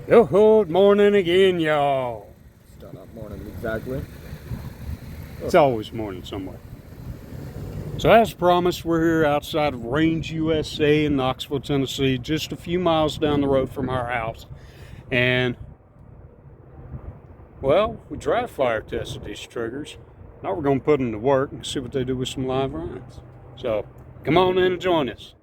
Good morning again, y'all. Still not morning exactly. It's always morning somewhere. So as promised, we're here outside of Range USA in Knoxville, Tennessee, just a few miles down the road from our house. And, well, we dry fire tested these triggers. Now we're going to put them to work and see what they do with some live rounds. So, come on in and join us.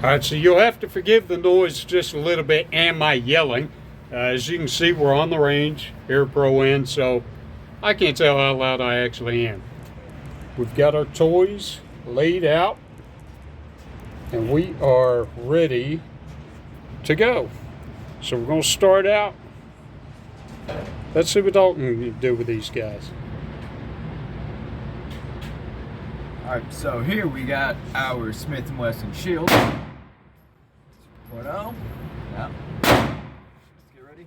Alright, so you'll have to forgive the noise just a little bit and my yelling. As you can see, we're on the range, Air Pro N, so I can't tell how loud I actually am. We've got our toys laid out, and we are ready to go. So we're going to start out. Let's see what Dalton can do with these guys. Alright, so here we got our Smith & Wesson Shield 2.0. Yeah. Let's get ready.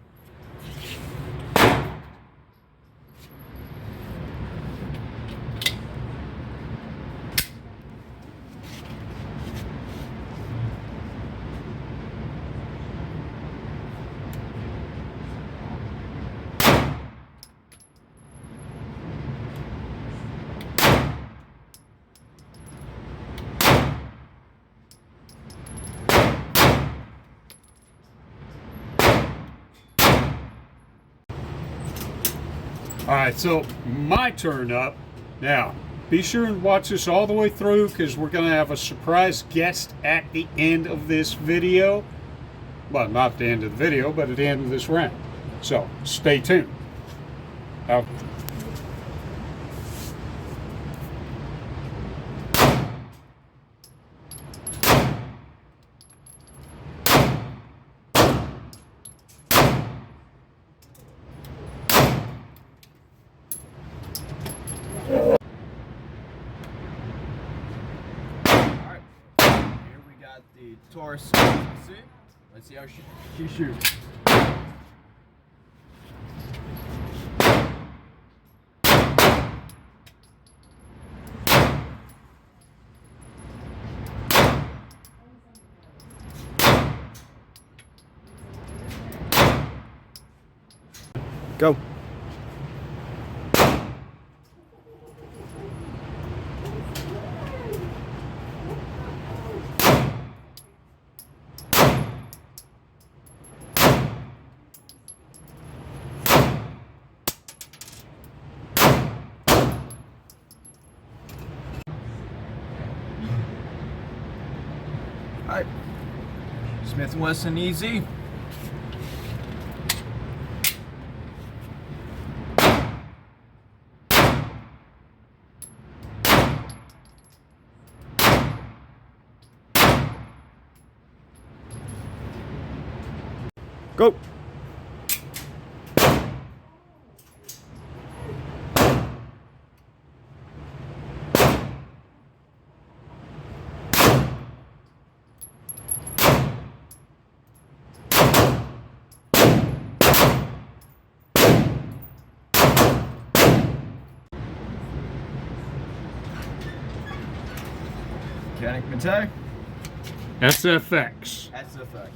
Alright, so my turn up. Now, be sure and watch this all the way through because we're going to have a surprise guest at the end of this video. Well, not at the end of the video, but at the end of this round. So, stay tuned. Now, Alright. Here we got the Taurus. Let's see how she shoots. go. Alright. Smith & Wesson EZ. Go. Canik Matei. SFX. SFX.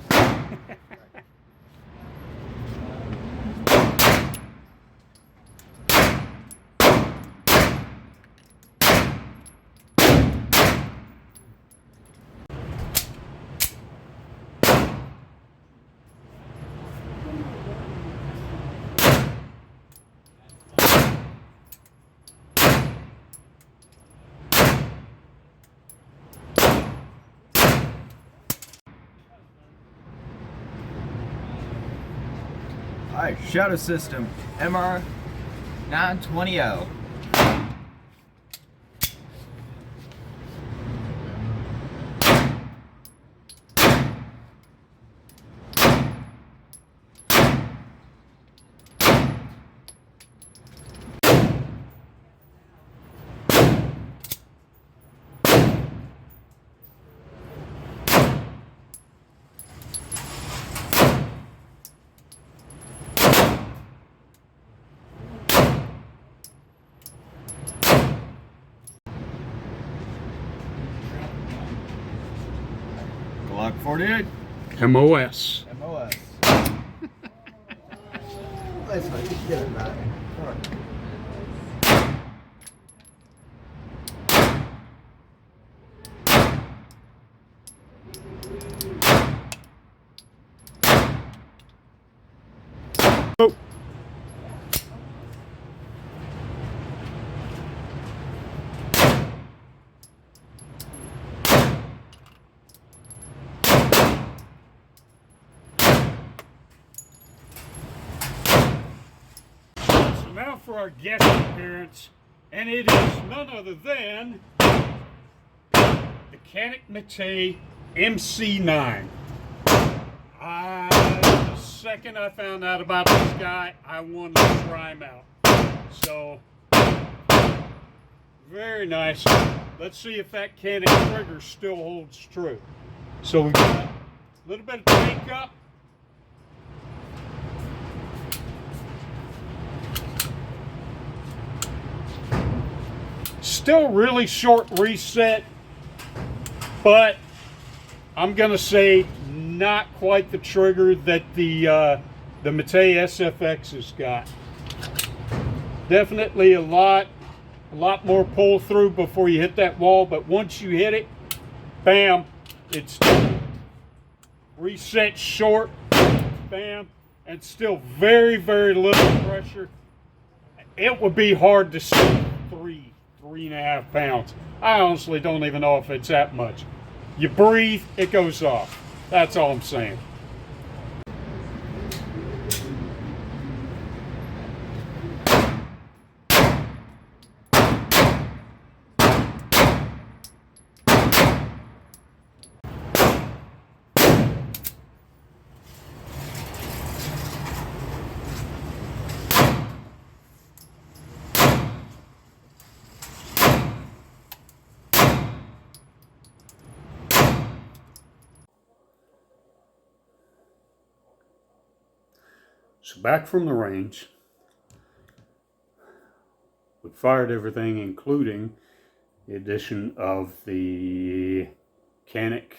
Alright, Shadow System MR 920L. Glock 48. MOS. MOS. It's fine. You should get it back. Come on. Oh. So now for our guest appearance, and it is none other than the Canik Mate MC9. The second I found out about this guy, I wanted to try him out. So, very nice. Let's see if that Canik trigger still holds true. So we got a little bit of take up. Still really short reset, but I'm gonna say not quite the trigger that the Mate SFX has got. Definitely a lot more pull through before you hit that wall, but once you hit it, bam, it's reset short, bam, and still very little pressure. It would be hard to see 3.5 pounds. I honestly don't even know if it's that much. You breathe, it goes off. That's all I'm saying. So back from the range, we fired everything, including the addition of the Canik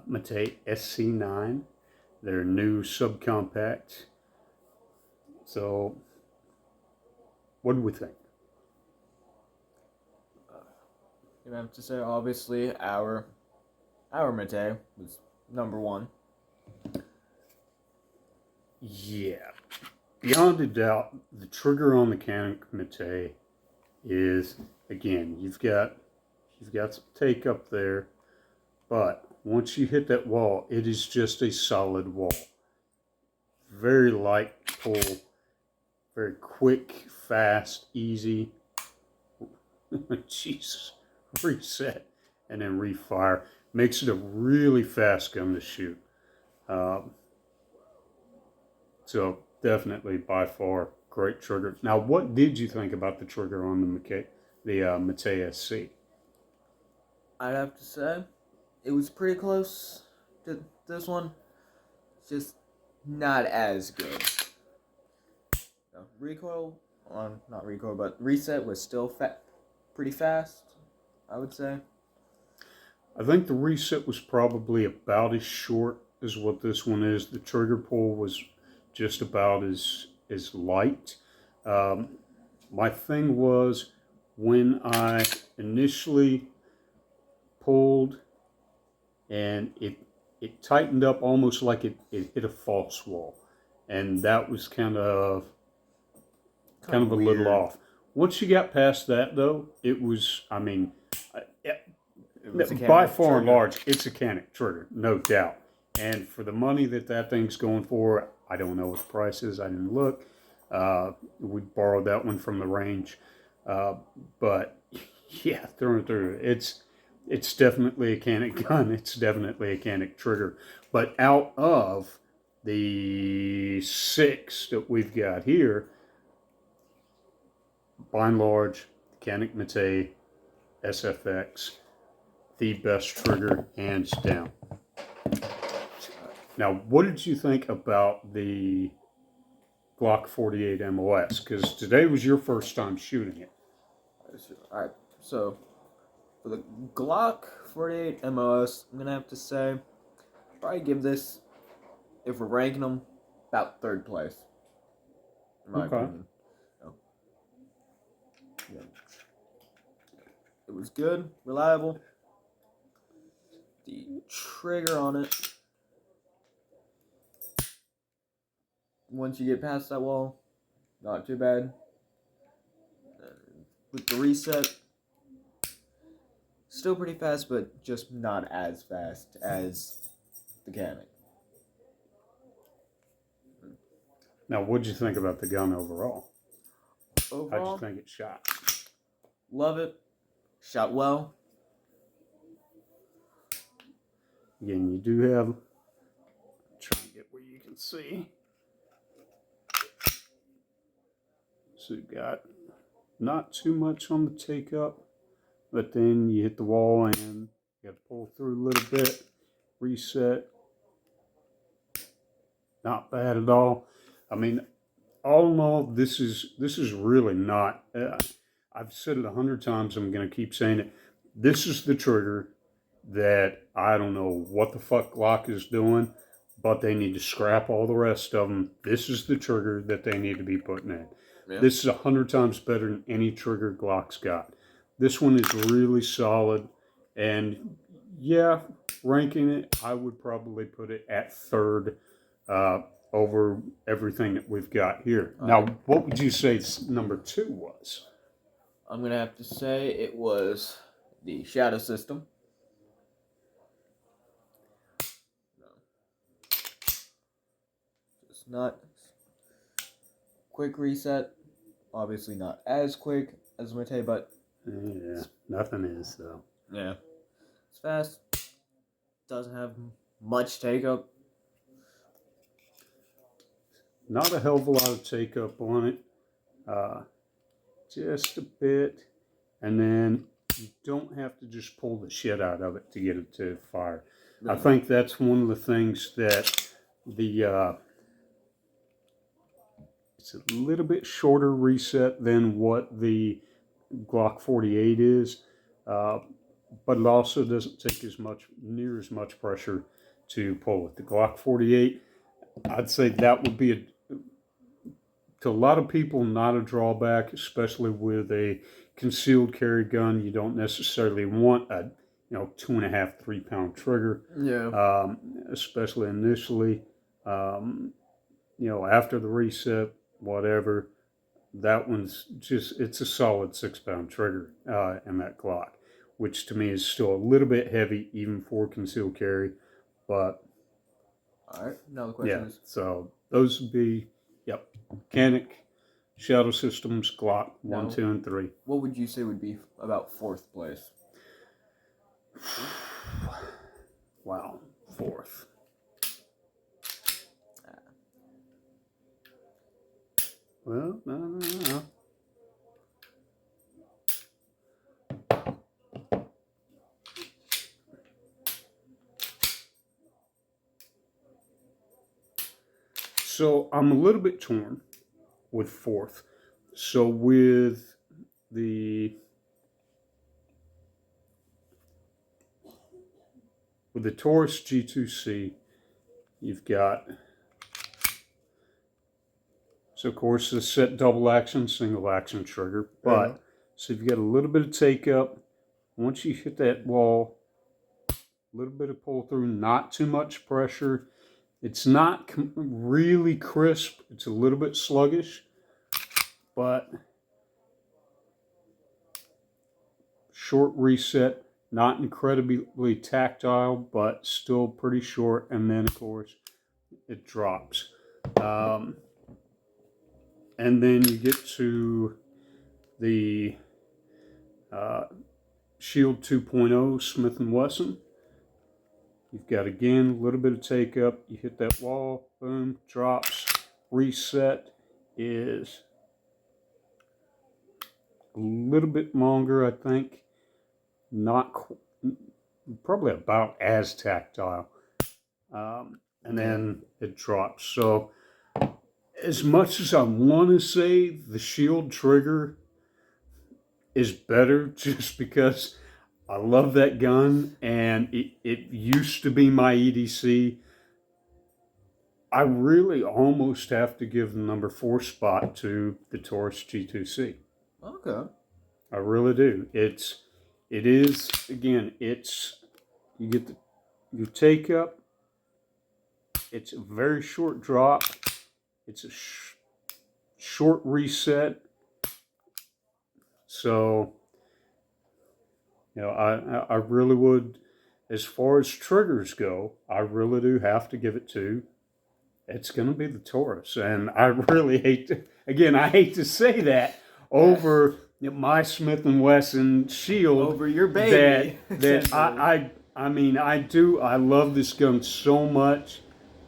Mate SC9, their new subcompact. So, what do we think? You have to say, obviously, our Mate was number one. Yeah, beyond a doubt, the trigger on the Canik Mate is, again, you've got some take up there, but once you hit that wall, it is just a solid wall. Very light pull, very quick, fast, easy. Jesus, reset and then refire. Makes it a really fast gun to shoot. So definitely, by far, great trigger. Now, what did you think about the trigger on the Mate SC? I'd have to say, it was pretty close to this one. Just not as good. Recoil, not recoil, but reset was still pretty fast, I would say. I think the reset was probably about as short as what this one is. The trigger pull was just about as light. My thing was, when I initially pulled, and it tightened up almost like it hit a false wall, and that was kind of a little off. Once you got past that, though, it was, I mean, by far and large, it's a Canik trigger, no doubt. And for the money that thing's going for, I don't know what the price is. I didn't look. We borrowed that one from the range. But yeah, through and through, it's definitely a Canik gun. It's definitely a Canik trigger. But out of the 6 that we've got here, by and large, Canik Mate SFX, the best trigger, hands down. Now, what did you think about the Glock 48 MOS? Because today was your first time shooting it. Alright, so for the Glock 48 MOS, I'm gonna have to say, probably give this, if we're ranking them, about 3rd place. in my Okay. opinion. So, yeah. It was good, reliable. The trigger on it, once you get past that wall, not too bad. With the reset, still pretty fast, but just not as fast as the Kamek. Now, what'd you think about the gun overall? How'd you Overall, think it shot? love it. Shot well. Again, you do have. Try and get where you can see. So you've got not too much on the take up, but then you hit the wall and you got to pull through a little bit, reset. Not bad at all. I mean, all in all, this is really not. I've said it 100 times. I'm going to keep saying it. This is the trigger that I don't know what the fuck Glock is doing, but they need to scrap all the rest of them. This is the trigger that they need to be putting in. Yeah. This is 100 times better than any trigger Glock's got. This one is really solid, and yeah, ranking it, I would probably put it at third over everything that we've got here. Now, what would you say number 2 was? I'm going to have to say it was the Shadow System. Just not quick reset. Obviously not as quick as Mate, but Yeah, nothing is though. yeah, it's fast. Doesn't have much take up. Not a hell of a lot of take up on it. Just a bit. And then you don't have to just pull the shit out of it to get it to fire. I think that's one of the things that it's a little bit shorter reset than what the Glock 48 is, but it also doesn't take near as much pressure to pull it. The Glock 48, I'd say that would be to a lot of people not a drawback, especially with a concealed carry gun. You don't necessarily want a 2.5, 3 pound trigger. Yeah. Especially initially. After the reset, whatever, that one's it's a solid 6 pound trigger in that Glock, which to me is still a little bit heavy even for concealed carry. But all right, now the question is, so those would be Canik, Shadow Systems, Glock 1, 2, and 3. What would you say would be about 4th place? Wow, 4th. Well, no. So I'm a little bit torn with 4th. So with the Taurus G2C, you've got, so of course the set double action, single action trigger, but so you've got a little bit of take up. Once you hit that wall, a little bit of pull through, not too much pressure. It's not really crisp. It's a little bit sluggish, but short reset, not incredibly tactile, but still pretty short. And then, of course, it drops. And then you get to the Shield 2.0 Smith & Wesson. You've got, again, a little bit of take up. You hit that wall, boom, drops. Reset is a little bit longer, I think. Probably about as tactile. And then it drops. So as much as I want to say the Shield trigger is better just because I love that gun, and it used to be my EDC. I really almost have to give the number 4 spot to the Taurus G2C. Okay. I really do. It is, again, you get your take up. It's a very short drop. It's a short reset. So, I really would, as far as triggers go, I really do have to give it to. It's going to be the Taurus, and I really hate to. Again, I hate to say that over my Smith and Wesson Shield, over your baby. That I mean, I do. I love this gun so much.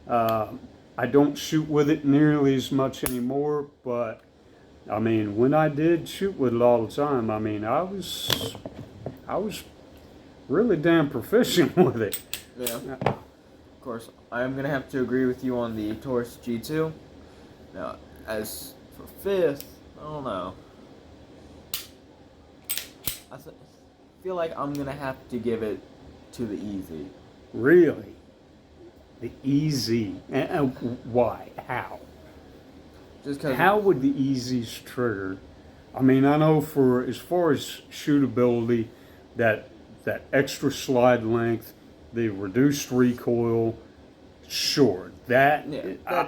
I don't shoot with it nearly as much anymore, but I mean, when I did shoot with it all the time, I mean, I was really damn proficient with it. Yeah. Of course, I am gonna have to agree with you on the Taurus G2. Now, as for 5th, I don't know. I feel like I'm gonna have to give it to the Easy. Really? The Easy? Why? How? Just because. How would the Easy's trigger? I mean, I know for as far as shootability, that extra slide length, the reduced recoil, sure, that's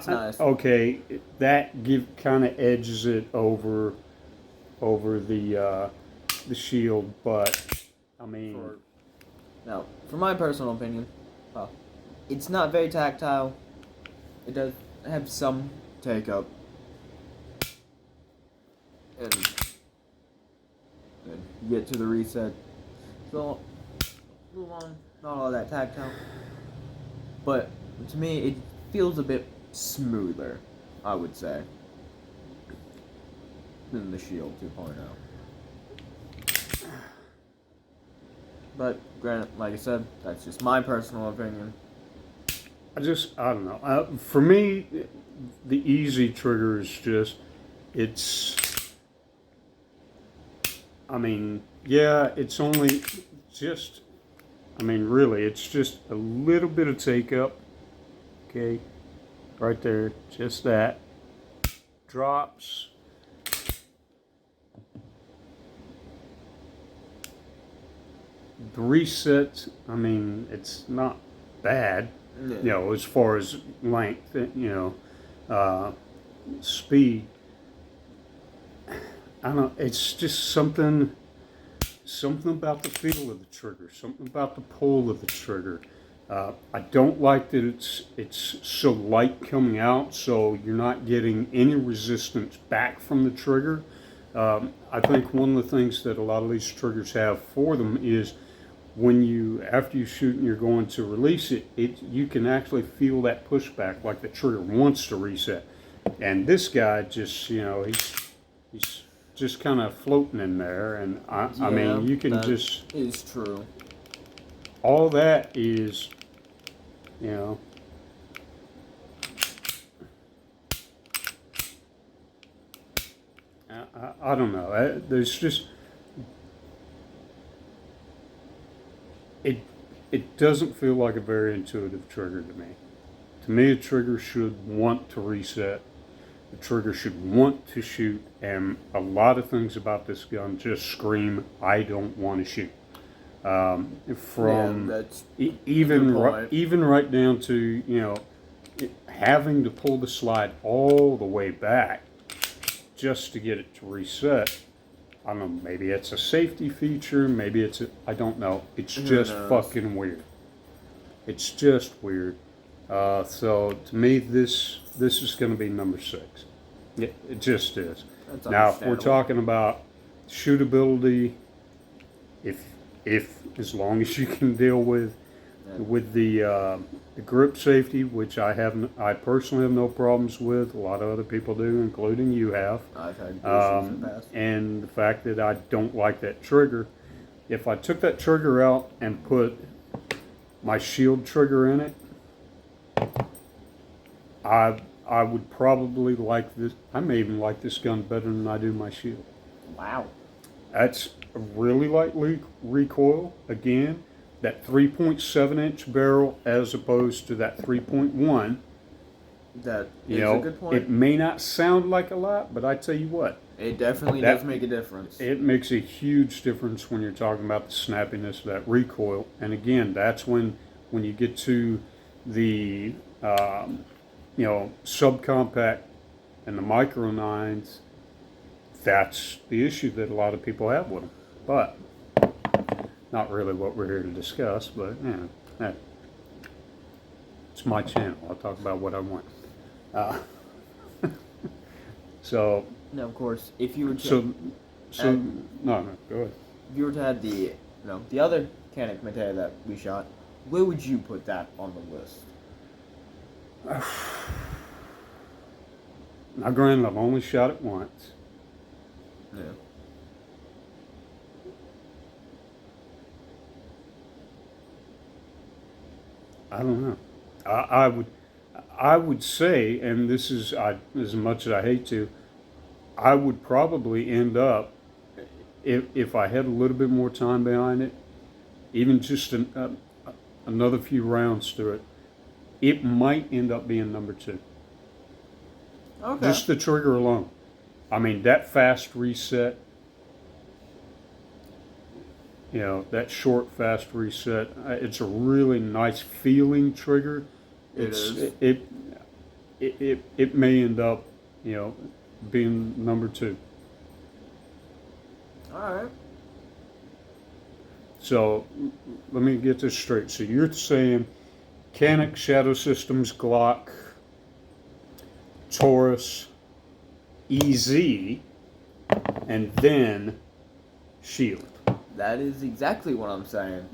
nice. Okay, that kind of edges it over the Shield, but I mean, now, for my personal opinion, it's not very tactile. It does have some take up, and then you get to the reset. So, move on. Not all that tactile, but to me, it feels a bit smoother, I would say, than the Shield 2.0. But granted, like I said, that's just my personal opinion. I don't know. For me, the Easy trigger is just, I mean, yeah, it's only just, I mean, really, it's just a little bit of take up. Okay, right there, just that. Drops. The reset, I mean, it's not bad, as far as length, speed. I don't know, it's just something about the feel of the trigger, something about the pull of the trigger. I don't like that it's so light coming out, so you're not getting any resistance back from the trigger. I think one of the things that a lot of these triggers have for them is after you shoot and you're going to release it, you can actually feel that pushback, like the trigger wants to reset. And this guy just, he's just kind of floating in there, and I mean, you can just. That is true. All that is, I don't know. There's just. It doesn't feel like a very intuitive trigger to me. To me, a trigger should want to reset. The trigger should want to shoot, and a lot of things about this gun just scream, I don't want to shoot. Even right down to, having to pull the slide all the way back just to get it to reset. I don't know, maybe it's a safety feature, maybe I don't know. It's just fucking weird. It's just weird. So to me, this is going to be number 6. It just is. Now, if we're talking about shootability, if as long as you can deal with the grip safety, which I personally have no problems with. A lot of other people do, including you have. I've had issues in the past. And the fact that I don't like that trigger. If I took that trigger out and put my Shield trigger in it, I would probably like this. I may even like this gun better than I do my Shield. Wow. That's a really light recoil. Again, that 3.7 inch barrel as opposed to that 3.1 That You is know, a good point. it may not sound like a lot, but I tell you what, It definitely that- does make a difference. it makes a huge difference when you're talking about the snappiness of that recoil. And again, that's when you get to the subcompact and the micro nines. That's the issue that a lot of people have with them. But not really what we're here to discuss. But hey, it's my channel. I'll talk about what I want. So. Now, of course, if you were to No, go ahead. if you were to have the other Canik Matea that we shot, where would you put that on the list? Now, granted, I've only shot it once. Yeah. I don't know. I would say, and this is as much as I hate to, I would probably end up, if I had a little bit more time behind it, even just another few rounds to it, it might end up being number 2. Okay. Just the trigger alone. I mean, that fast reset, that short fast reset, it's a really nice feeling trigger. It is. It may end up, being number 2. All right. So let me get this straight. So you're saying Canik, Shadow Systems, Glock, Taurus, EZ, and then Shield. That is exactly what I'm saying.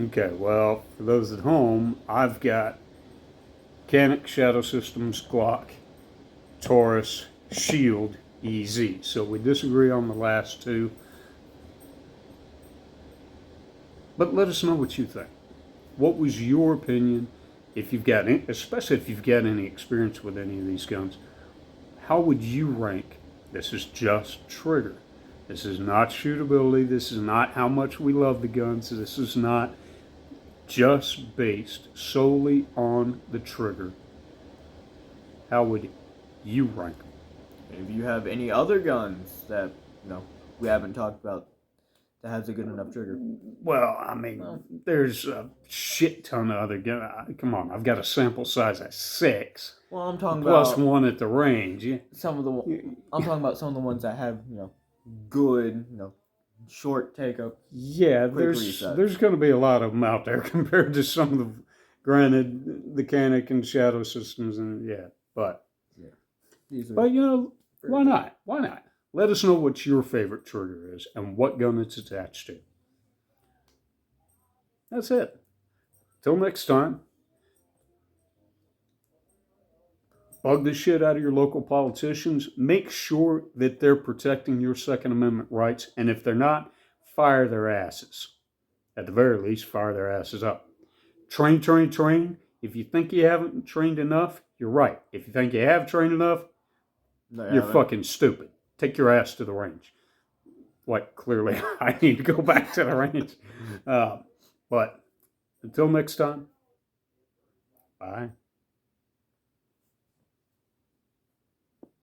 Okay, well, for those at home, I've got Canik, Shadow Systems, Glock, Taurus, Shield, EZ. So we disagree on the last 2. But let us know what you think. What was your opinion? If you've got any, especially if you've got any experience with any of these guns, how would you rank? This is just trigger. This is not shootability. This is not how much we love the guns. This is not just based solely on the trigger. How would you rank them? If you have any other guns that we haven't talked about that has a good enough trigger. Well, I mean, there's a shit ton of other guns. Come on, I've got a sample size at 6. Well, I'm talking plus about 1 at the range. Yeah. I'm talking about some of the ones that have good short take up. Yeah, quick there's going to be a lot of them out there compared to some of the, granted, the Canik and Shadow Systems, and but why not? Why not? Let us know what your favorite trigger is and what gun it's attached to. That's it. Till next time. Bug the shit out of your local politicians. Make sure that they're protecting your Second Amendment rights. And if they're not, fire their asses. At the very least, fire their asses up. Train, train, train. If you think you haven't trained enough, you're right. If you think you have trained enough, you're fucking stupid. Take your ass to the range. Clearly, I need to go back to the range. But until next time, bye.